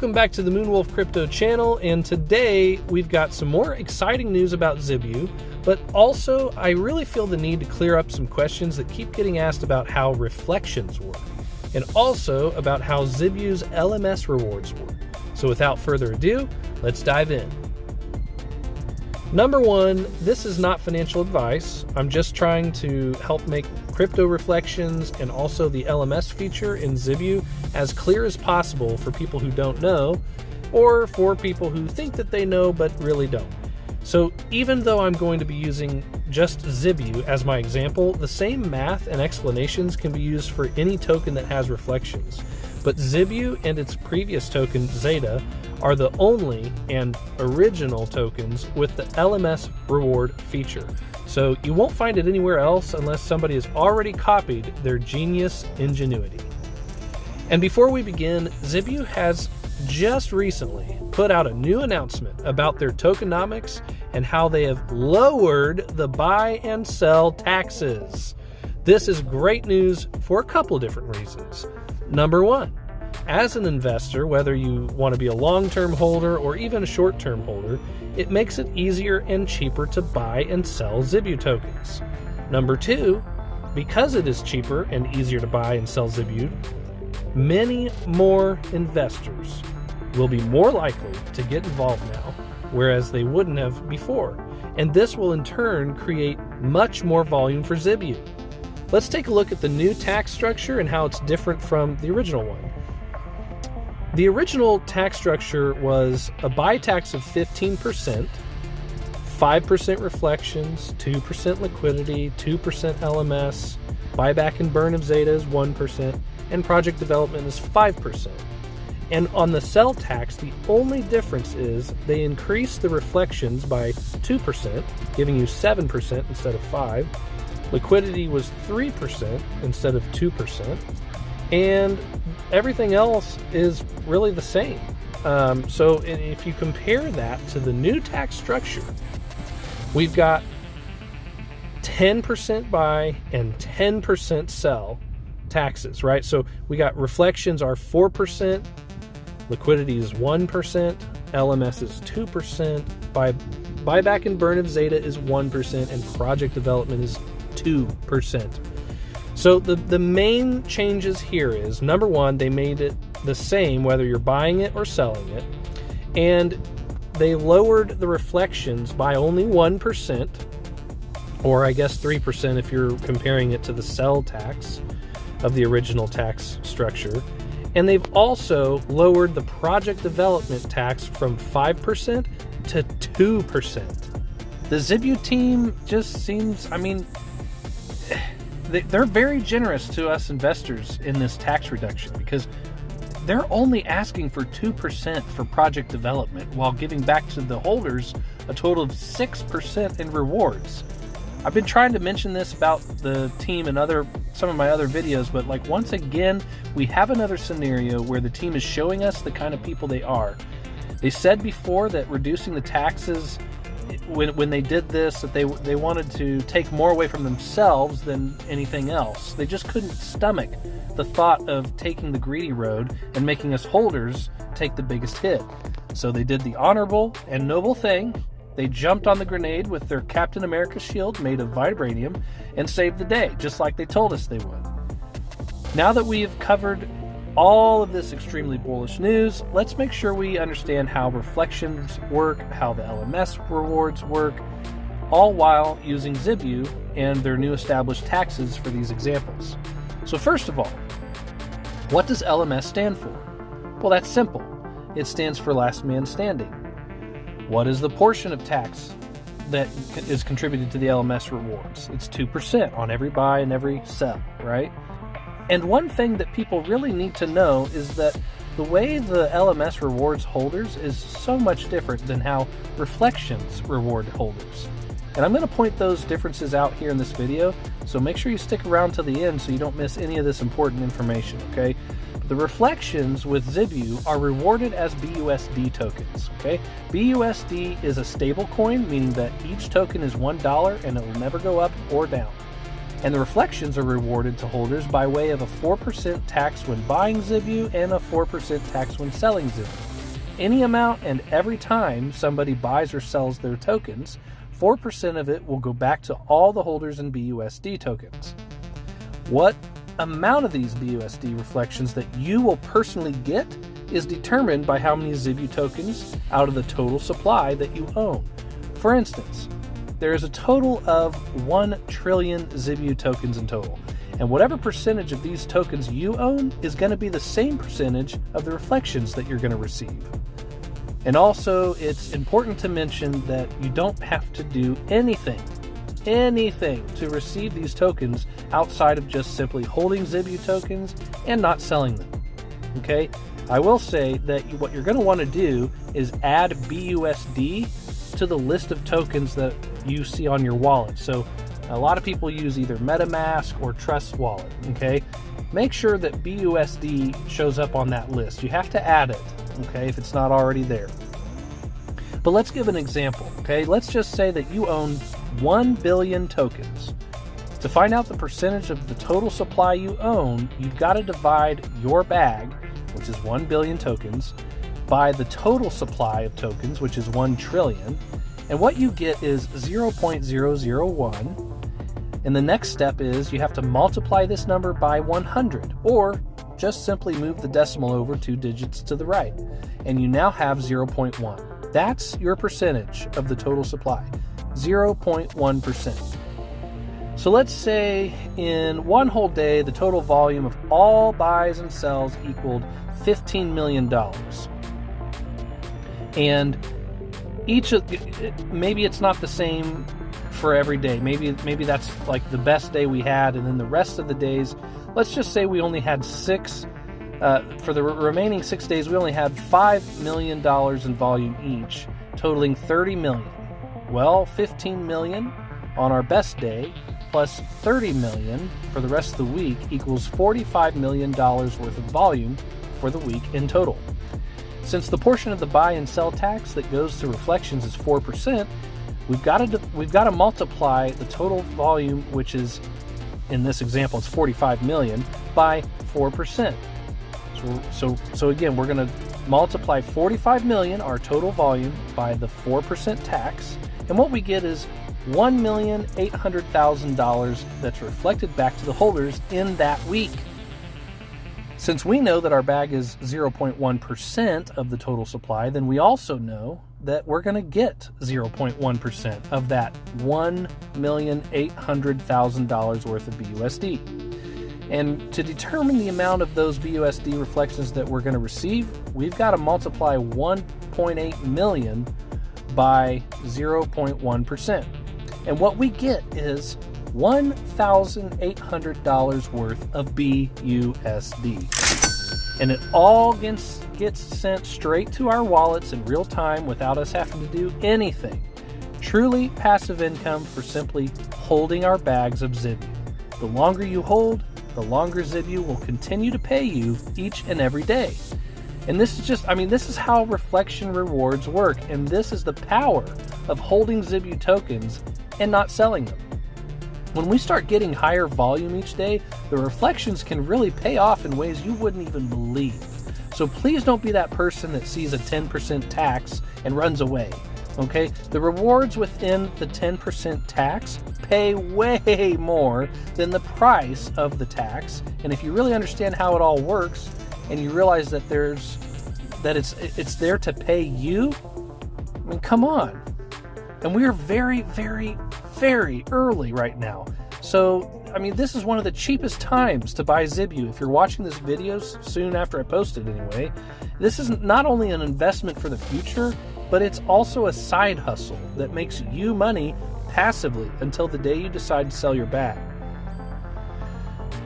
Welcome back to the Moonwolf Crypto channel, and today we've got some more exciting news about ZIBU, but also I really feel the need to clear up some questions that keep getting asked about how reflections work, and also about how ZIBU's LMS rewards work. So without further ado, let's dive in. Number one, this is not financial advice. I'm just trying to help make crypto reflections and also the LMS feature in ZIBU as clear as possible for people who don't know, or for people who think that they know but really don't. So even though I'm going to be using just ZIBU as my example, the same math and explanations can be used for any token that has reflections. But ZIBU and its previous token, Zeta, are the only and original tokens with the LMS reward feature. So you won't find it anywhere else unless somebody has already copied their genius ingenuity. And before we begin, ZIBU has just recently put out a new announcement about their tokenomics and how they have lowered the buy and sell taxes. This is great news for a couple different reasons. Number one, as an investor, whether you want to be a long-term holder or even a short-term holder, it makes it easier and cheaper to buy and sell ZIBU tokens. Number two, because it is cheaper and easier to buy and sell ZIBU, many more investors will be more likely to get involved now, whereas they wouldn't have before. And this will in turn create much more volume for ZIBU. Let's take a look at the new tax structure and how it's different from the original one. The original tax structure was a buy tax of 15%, 5% reflections, 2% liquidity, 2% LMS, buyback and burn of Zeta is 1%, and project development is 5%. And on the sell tax, the only difference is they increased the reflections by 2%, giving you 7% instead of 5%. Liquidity was 3% instead of 2%. And everything else is really the same. So if you compare that to the new tax structure, we've got 10% buy and 10% sell taxes, right? So we got reflections are 4%, liquidity is 1%, LMS is 2%, buyback and burn of Zeta is 1%, and project development is 2%. So the main changes here is, number one, they made it the same whether you're buying it or selling it, and they lowered the reflections by only 1%, or I guess 3% if you're comparing it to the sell tax of the original tax structure. And they've also lowered the project development tax from 5% to 2%. The ZIBU team just seems, they're very generous to us investors in this tax reduction because they're only asking for 2% for project development while giving back to the holders a total of 6% in rewards. I've been trying to mention this about the team in some of my other videos, but once again, we have another scenario where the team is showing us the kind of people they are. They said before that reducing the taxes, when they did this, that they wanted to take more away from themselves than anything else. They just couldn't stomach the thought of taking the greedy road and making us holders take the biggest hit. So they did the honorable and noble thing. They jumped on the grenade with their Captain America shield made of vibranium and saved the day, just like they told us they would. Now that we have covered all of this extremely bullish news, let's make sure we understand how reflections work, how the LMS rewards work, all while using ZIBU and their new established taxes for these examples. So first of all, what does LMS stand for? Well, that's simple. It stands for last man standing. What is the portion of tax that is contributed to the LMS rewards? It's 2% on every buy and every sell, right? And one thing that people really need to know is that the way the LMS rewards holders is so much different than how reflections reward holders. And I'm going to point those differences out here in this video, so make sure you stick around till the end so you don't miss any of this important information, okay? The reflections with ZIBU are rewarded as BUSD tokens, okay? BUSD is a stable coin, meaning that each token is $1 and it will never go up or down. And the reflections are rewarded to holders by way of a 4% tax when buying ZIBU and a 4% tax when selling ZIBU. Any amount and every time somebody buys or sells their tokens, 4% of it will go back to all the holders in BUSD tokens. What amount of these BUSD reflections that you will personally get is determined by how many ZIBU tokens out of the total supply that you own. For instance, there is a total of 1 trillion ZIBU tokens in total, and whatever percentage of these tokens you own is going to be the same percentage of the reflections that you're going to receive. And also, it's important to mention that you don't have to do anything to receive these tokens outside of just simply holding ZIBU tokens and not selling them. Okay? I will say that what you're going to want to do is add BUSD to the list of tokens that you see on your wallet. So a lot of people use either MetaMask or Trust Wallet. Okay? Make sure that BUSD shows up on that list. You have to add it, okay, if it's not already there. But let's give an example, okay? Let's just say that you own 1 billion tokens. To find out the percentage of the total supply you own, you've got to divide your bag, which is 1 billion tokens, by the total supply of tokens, which is 1 trillion. And what you get is 0.001. And the next step is you have to multiply this number by 100, or just simply move the decimal over 2 digits to the right. And you now have 0.1. That's your percentage of the total supply, 0.1%. So let's say in one whole day, the total volume of all buys and sells equaled $15 million. And maybe it's not the same for every day. Maybe that's like the best day we had, and then the rest of the days, let's just say we only had 6. For the remaining 6 days, we only had $5 million in volume each, totaling $30 million. Well, $15 million on our best day plus $30 million for the rest of the week equals $45 million worth of volume for the week in total. Since the portion of the buy and sell tax that goes to reflections is 4%, we've got to multiply the total volume, which is, in this example, it's 45 million, by 4%. So again, we're going to multiply 45 million, our total volume, by the 4% tax, and what we get is $1,800,000 that's reflected back to the holders in that week. Since we know that our bag is 0.1% of the total supply, then we also know that we're going to get 0.1% of that $1,800,000 worth of BUSD. And to determine the amount of those BUSD reflections that we're going to receive, we've got to multiply 1.8 million by 0.1%. And what we get is $1,800 worth of BUSD. And it all gets sent straight to our wallets in real time without us having to do anything. Truly passive income for simply holding our bags of ZIBU. The longer you hold, the longer ZIBU will continue to pay you each and every day. And this is how reflection rewards work, and this is the power of holding ZIBU tokens and not selling them. When we start getting higher volume each day, the reflections can really pay off in ways you wouldn't even believe. So please don't be that person that sees a 10% tax and runs away. Okay, the rewards within the 10% tax pay way more than the price of the tax. And if you really understand how it all works, and you realize that it's there to pay you, I mean, come on. And we are very, very, very early right now. So, I mean, this is one of the cheapest times to buy ZIBU. If you're watching this video soon after I post it anyway, this is not only an investment for the future, but it's also a side hustle that makes you money passively until the day you decide to sell your bag.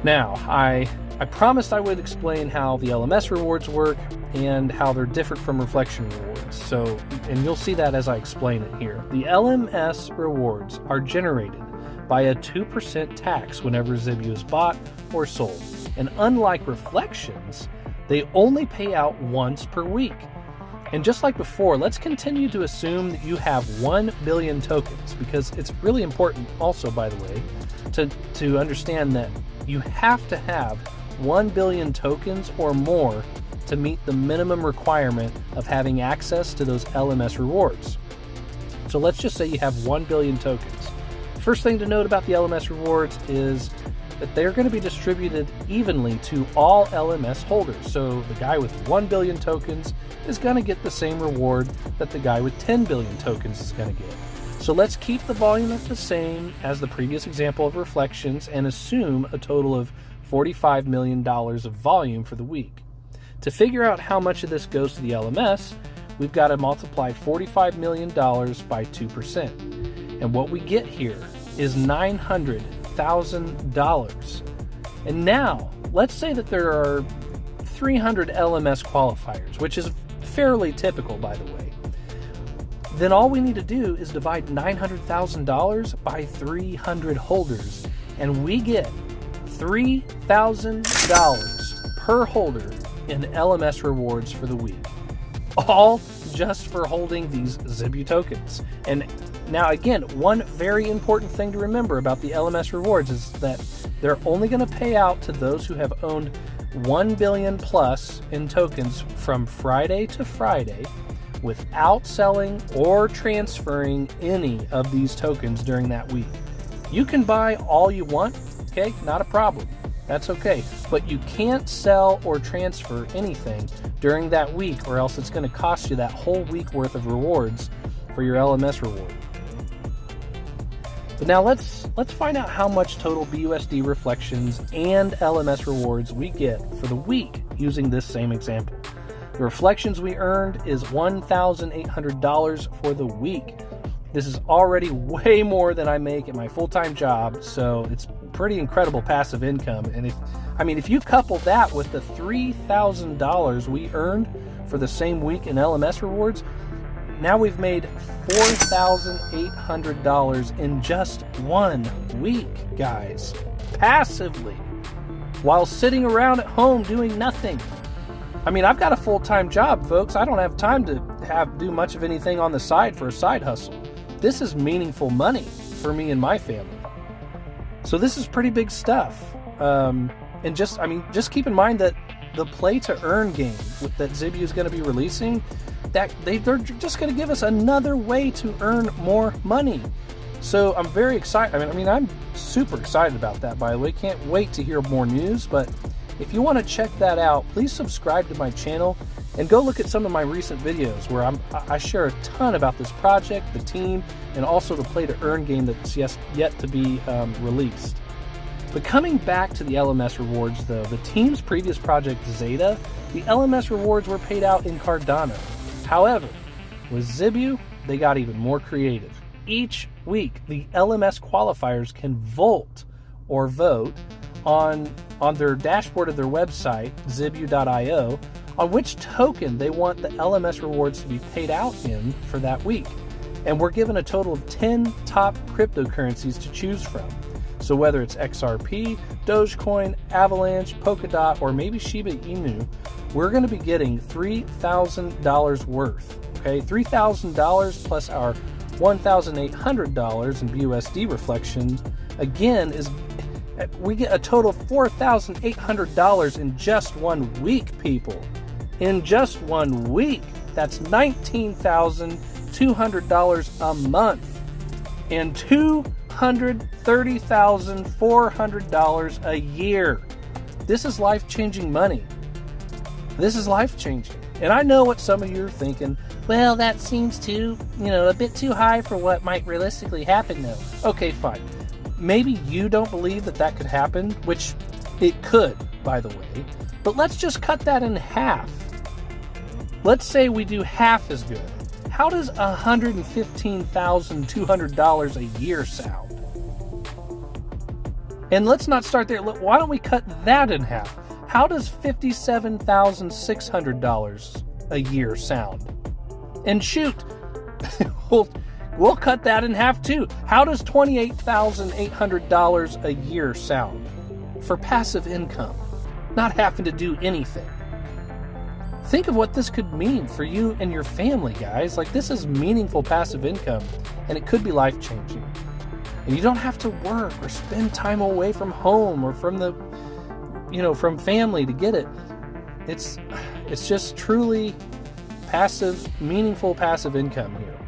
Now, I promised I would explain how the LMS rewards work and how they're different from reflection rewards. So, and you'll see that as I explain it here. The LMS rewards are generated by a 2% tax whenever ZIBU is bought or sold. And unlike reflections, they only pay out once per week. And just like before, let's continue to assume that you have 1 billion tokens, because it's really important also, by the way, to understand that you have to have 1 billion tokens or more to meet the minimum requirement of having access to those LMS rewards. So let's just say you have 1 billion tokens. First thing to note about the LMS rewards is that they're going to be distributed evenly to all LMS holders. So the guy with 1 billion tokens is going to get the same reward that the guy with 10 billion tokens is going to get. So let's keep the volume at the same as the previous example of reflections and assume a total of $45 million of volume for the week. To figure out how much of this goes to the LMS, we've got to multiply $45 million by 2%. And what we get here is $900,000. And now, let's say that there are 300 LMS qualifiers, which is fairly typical, by the way. Then all we need to do is divide $900,000 by 300 holders, and we get $3,000 per holder in LMS rewards for the week. All just for holding these ZIBU tokens. And now again, one very important thing to remember about the LMS rewards is that they're only going to pay out to those who have owned 1 billion plus in tokens from Friday to Friday without selling or transferring any of these tokens during that week. You can buy all you want, okay? Not a problem. That's okay. But you can't sell or transfer anything during that week, or else it's going to cost you that whole week worth of rewards for your LMS reward. But now let's find out how much total BUSD reflections and LMS rewards we get for the week using this same example. The reflections we earned is $1,800 for the week. This is already way more than I make at my full-time job, so it's pretty incredible passive income. And if you couple that with the $3,000 we earned for the same week in LMS rewards, now we've made $4,800 in just 1 week, guys, passively, while sitting around at home doing nothing. I mean, I've got a full-time job, folks. I don't have time to do much of anything on the side for a side hustle. This is meaningful money for me and my family. So this is pretty big stuff. And just keep in mind that the play-to-earn game that ZIBU is going to be releasing, that they're just going to give us another way to earn more money. So I'm very excited. I'm super excited about that, by the way. Can't wait to hear more news, but if you want to check that out, please subscribe to my channel and go look at some of my recent videos where I share a ton about this project, the team, and also the play-to-earn game that's yet to be released. But coming back to the LMS rewards, though, the team's previous project, Zeta, the LMS rewards were paid out in Cardano. However, with ZIBU, they got even more creative. Each week, the LMS qualifiers can vote on their dashboard of their website, ZIBU.io, on which token they want the LMS rewards to be paid out in for that week. And we're given a total of 10 top cryptocurrencies to choose from. So whether it's XRP, Dogecoin, Avalanche, Polkadot, or maybe Shiba Inu, we're going to be getting $3,000 worth. Okay, $3,000 plus our $1,800 in BUSD reflection, again, we get a total of $4,800 in just 1 week, people. In just 1 week. That's $19,200 a month and $230,400 a year. This is life-changing money. This is life-changing. And I know what some of you are thinking. Well, that seems a bit too high for what might realistically happen, though. Okay, fine. Maybe you don't believe that could happen, which it could, by the way. But let's just cut that in half. Let's say we do half as good. How does $115,200 a year sound? And let's not start there. Why don't we cut that in half? How does $57,600 a year sound? And shoot, we'll cut that in half too. How does $28,800 a year sound for passive income, not having to do anything? Think of what this could mean for you and your family, guys. Like, this is meaningful passive income, and it could be life-changing. And you don't have to work or spend time away from home or from from family to get it. It's just truly passive, meaningful passive income here.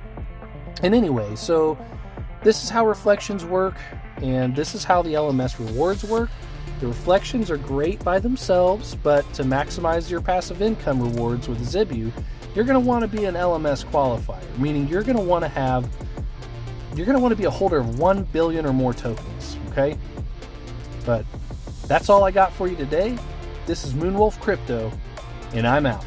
And anyway, so this is how reflections work, and this is how the LMS rewards work. The reflections are great by themselves, but to maximize your passive income rewards with ZIBU, you're going to want to be an LMS qualifier, meaning you're going to want to be a holder of 1 billion or more tokens, okay? But that's all I got for you today. This is Moonwolf Crypto, and I'm out.